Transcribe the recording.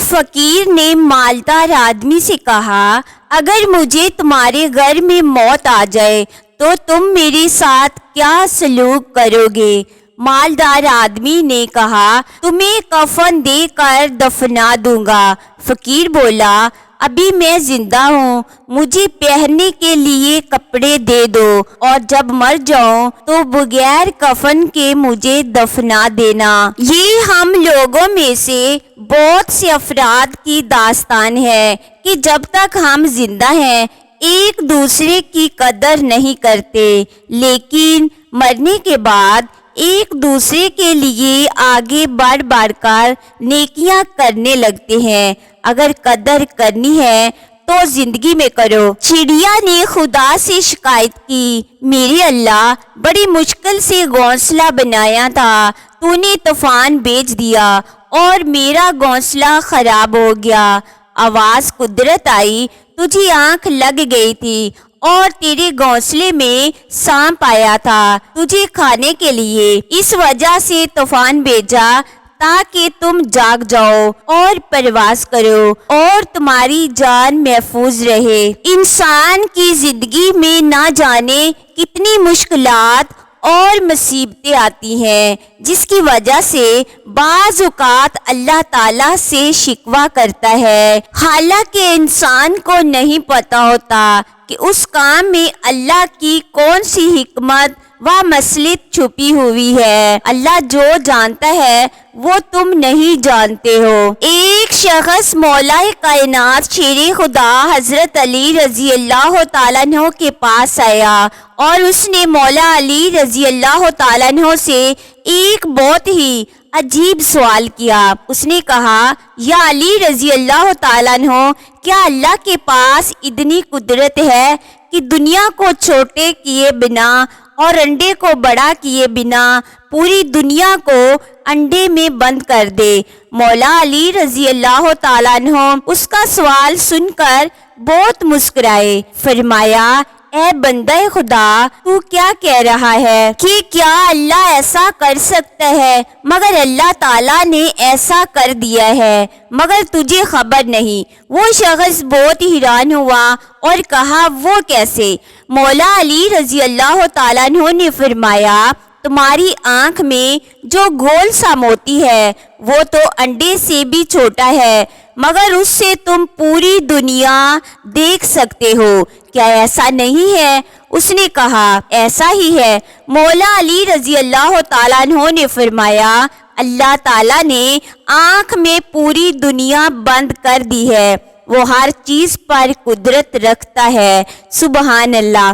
فقیر نے مالدار آدمی سے کہا، اگر مجھے تمہارے گھر میں موت آ جائے تو تم میرے ساتھ کیا سلوک کرو گے؟ مالدار آدمی نے کہا، تمہیں کفن دے کر دفنا دوں گا۔ فقیر بولا، ابھی میں زندہ ہوں، مجھے پہننے کے لیے کپڑے دے دو، اور جب مر جاؤں تو بغیر کفن کے مجھے دفنا دینا۔ یہ ہم لوگوں میں سے بہت سے افراد کی داستان ہے کہ جب تک ہم زندہ ہیں ایک دوسرے کی قدر نہیں کرتے، لیکن مرنے کے بعد ایک دوسرے کے لیے آگے بڑھ بڑھ کر نیکیاں کرنے لگتے ہیں۔ اگر قدر کرنی ہے تو زندگی میں کرو۔ چڑیا نے خدا سے شکایت کی، میرے اللہ، بڑی مشکل سے گھونسلہ بنایا تھا، تو نے طوفان بھیج دیا اور میرا گھونسلہ خراب ہو گیا۔ آواز قدرت آئی، تجھے آنکھ لگ گئی تھی اور تیرے گھونسلے میں سانپ آیا تھا تجھے کھانے کے لیے، اس وجہ سے طوفان بھیجا تاکہ تم جاگ جاؤ اور پرواز کرو اور تمہاری جان محفوظ رہے۔ انسان کی زندگی میں نہ جانے کتنی مشکلات اور مصیبتیں آتی ہیں، جس کی وجہ سے بعض اوقات اللہ تعالیٰ سے شکوہ کرتا ہے، حالانکہ انسان کو نہیں پتہ ہوتا کہ اس کام میں اللہ کی کون سی حکمت و مصلحت چھپی ہوئی ہے۔ اللہ جو جانتا ہے وہ تم نہیں جانتے ہو۔ ایک شخص مولا کائنات شیر خدا حضرت علی رضی اللہ تعالیٰ عنہ کے پاس آیا اور اس نے مولا علی رضی اللہ تعالیٰ عنہ سے ایک بہت ہی عجیب سوال کیا۔ اس نے کہا، یا علی رضی اللہ تعالیٰ عنہ، کیا اللہ کے پاس اتنی قدرت ہے کہ دنیا کو چھوٹے کیے بنا اور انڈے کو بڑا کیے بنا پوری دنیا کو انڈے میں بند کر دے؟ مولا علی رضی اللہ تعالیٰ عنہ اس کا سوال سن کر بہت مسکرائے۔ فرمایا، اے بندہ خدا، تو کیا کہہ رہا ہے کہ کیا اللہ ایسا کر سکتا ہے؟ مگر اللہ تعالیٰ نے ایسا کر دیا ہے، مگر تجھے خبر نہیں۔ وہ شخص بہت حیران ہوا اور کہا، وہ کیسے؟ مولا علی رضی اللہ تعالیٰ عنہ نے فرمایا، تمہاری آنکھ میں جو گول سا موتی ہے وہ تو انڈے سے بھی چھوٹا ہے، مگر اس سے تم پوری دنیا دیکھ سکتے ہو، کیا ایسا نہیں ہے؟ اس نے کہا، ایسا ہی ہے۔ مولا علی رضی اللہ تعالیٰ عنہ نے فرمایا، اللہ تعالیٰ نے آنکھ میں پوری دنیا بند کر دی ہے، وہ ہر چیز پر قدرت رکھتا ہے۔ سبحان اللہ۔